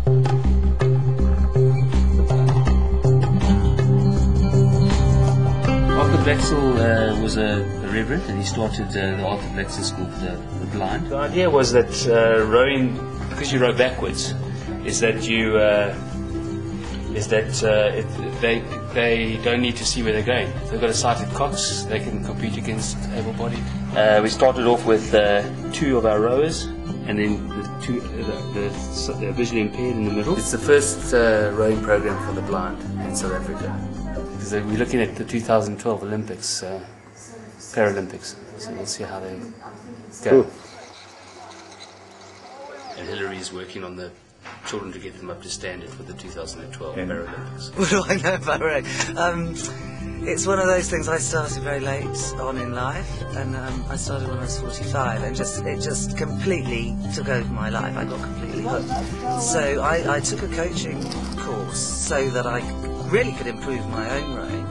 Arthur Blaxall was a reverend, and he started the Arthur Blaxall School for the blind. The idea was that rowing, because you row backwards, is that they don't need to see where they're going. If they've got a sighted cox, they can compete against able-bodied. We started off with 2 of our rowers, and then the visually impaired in the middle. It's the first rowing program for the blind in South Africa. Because we're looking at the 2012 Olympics, Paralympics, so we'll see how they go. Cool. And Hilary is working on the children to get them up to standard for the 2012 Paralympics. What do I know about rowing? It's one of those things. I started very late on in life, and I started when I was 45, and it just completely took over my life. I got completely hooked. So I took a coaching course so that I really could improve my own rowing,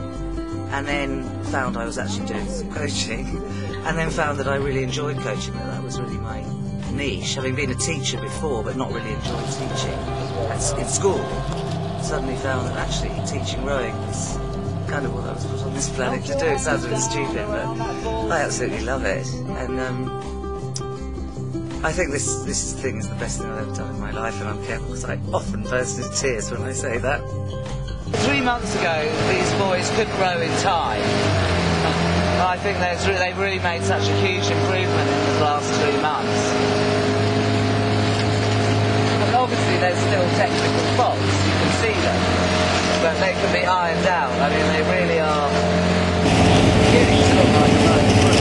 and then found I was actually doing some coaching, and then found that I really enjoyed coaching, that was really my niche. Having been a teacher before but not really enjoyed teaching in school, suddenly found that actually teaching rowing was kind of what I was put on this planet to do. It sounds a bit stupid, but I absolutely love it, and I think this thing is the best thing I've ever done in my life, and I'm careful because I often burst into tears when I say that. 3 months ago, these boys couldn't row in time. I think they've really made such a huge improvement in the last 3 months. And obviously there's still technical faults, you can see them, but they can be ironed out. I mean, they really are beginning to look like a nice group.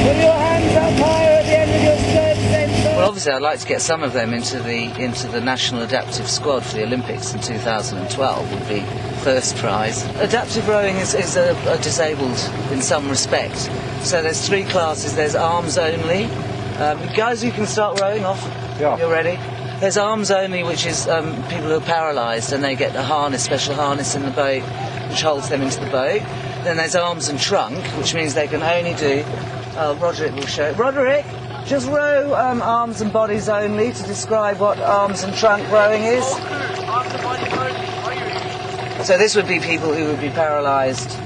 Put your hands up higher at the end of your skirt, sensor. Well, obviously I'd like to get some of them into the National Adaptive Squad for the Olympics in 2012 would be first prize. Adaptive rowing is disabled in some respect. So there's 3 classes. There's arms only. Guys, you can start rowing off. Yeah. You're ready? There's arms only, which is people who are paralysed, and they get a harness, special harness in the boat, which holds them into the boat. Then there's arms and trunk, which means they can only do... Roderick will show it. Roderick, just row arms and bodies only to describe what arms and trunk rowing is. So this would be people who would be paralysed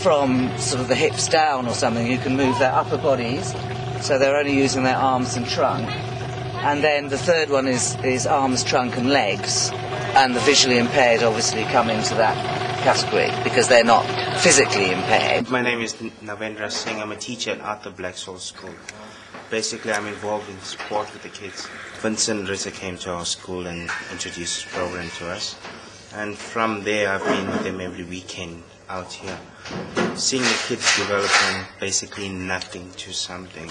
from sort of the hips down or something, who can move their upper bodies, so they're only using their arms and trunk. And then the third one is arms, trunk and legs, and the visually impaired obviously come into that category because they're not physically impaired. My name is Navendra Singh. I'm a teacher at Arthur Blaxall School. Basically, I'm involved in sport with the kids. Vincent Ritter came to our school and introduced this program to us. And from there, I've been with them every weekend out here, seeing the kids develop from basically nothing to something.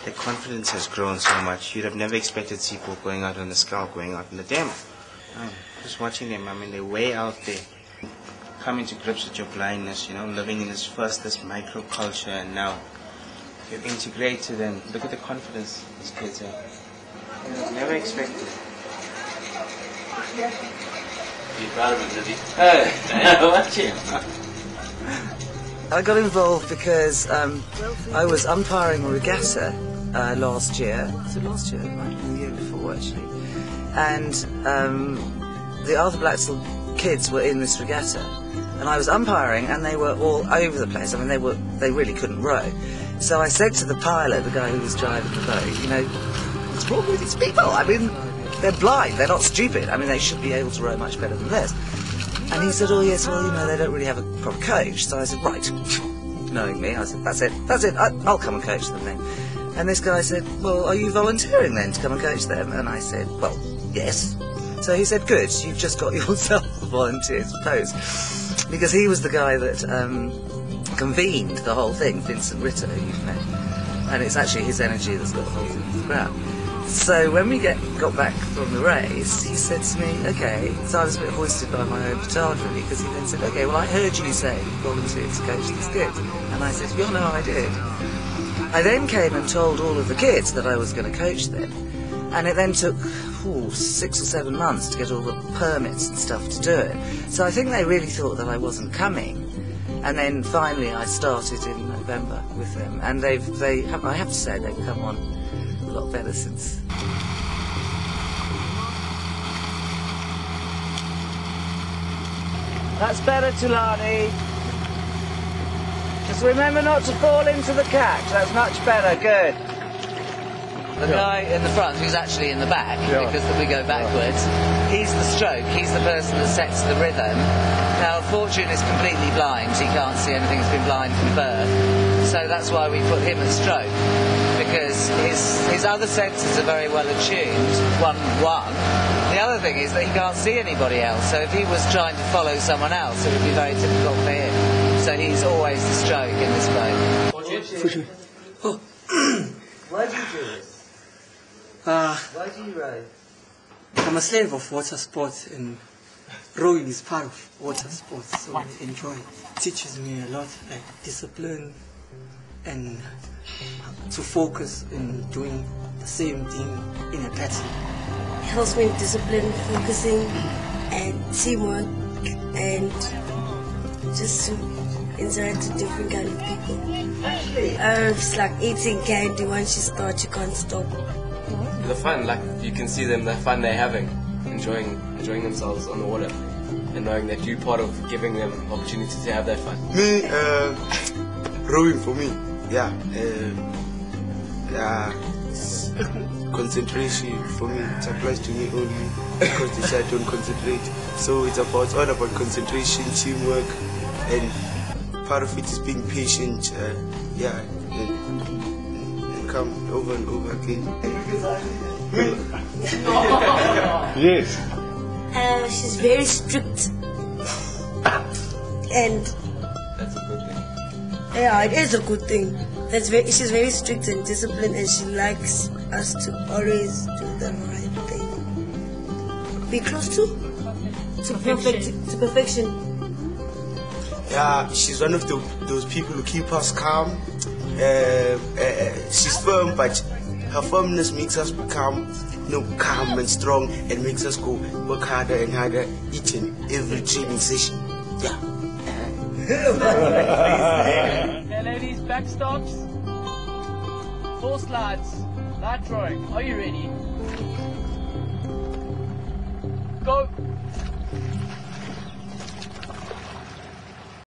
Their confidence has grown so much. You'd have never expected to see people going out on the scow, going out in the dam. Just watching them, I mean, they're way out there, coming to grips with your blindness, you know, living in this microculture, and now you're integrated, and look at the confidence these kids have. You know, never expected. You're proud of him, is he? Watch him. I got involved because I was umpiring a regatta last year. Was it last year? It might have been the year before, actually. And the Arthur Blaxall kids were in this regatta, and I was umpiring, and they were all over the place. I mean, they really couldn't row. So I said to the pilot, the guy who was driving the boat, you know, what's wrong with these people? I mean, they're blind, they're not stupid. I mean, they should be able to row much better than this. And he said, oh yes, well, you know, they don't really have a proper coach. So I said, right, knowing me, I said, that's it, I'll come and coach them then. And this guy said, well, are you volunteering then to come and coach them? And I said, well, yes. So he said, good, you've just got yourself a volunteer's post. Because he was the guy that convened the whole thing, Vincent Ritter, who you've met. And it's actually his energy that's got the whole thing off the ground. So when we got back from the race, he said to me, okay, so I was a bit hoisted by my own petard really, because he then said, okay, well, I heard you say you volunteered to coach these kids. And I said, yeah, no, I did. I then came and told all of the kids that I was going to coach them. And it then took 6 or 7 months to get all the permits and stuff to do it. So I think they really thought that I wasn't coming. And then finally I started in November with them. And I have to say, they've come on a lot better since. That's better, Tulani. Just remember not to fall into the catch. That's much better. Good. The guy in the front, who's actually in the back, because we go backwards, he's the stroke. He's the person that sets the rhythm. Now, Fortune is completely blind. He can't see anything. He's been blind from birth. So that's why we put him at stroke, because his other senses are very well attuned. One. The other thing is that he can't see anybody else. So if he was trying to follow someone else, it would be very difficult for him. So he's always the stroke in this boat. Fortune. Oh. Why do you do this? Why do you row? I'm a slave of water sports, and rowing is part of water sports, so I enjoy it. It teaches me a lot, like discipline and to focus in doing the same thing in a pattern. It helps me with discipline, focusing, and teamwork, and just to interact with different kind of people. It's like eating candy. Once you start, you can't stop. The fun, like you can see them, the fun they're having, enjoying themselves on the water, and knowing that you're part of giving them opportunity to have that fun. Me, rowing for me, concentration for me. It applies to me only because they say I don't concentrate. So it's all about concentration, teamwork, and part of it is being patient. And come over and over again. Yes. She's very strict, and That's a good thing. yeah, it is a good thing. She's very strict and disciplined, and she likes us to always do the right thing. Be close to perfection. Yeah, she's one of those people who keep us calm. She's firm, but her firmness makes us become calm and strong, and makes us go work harder and harder each and every training session. Yeah. Okay, ladies, back stops. 4 slides. Light drawing. Are you ready? Go.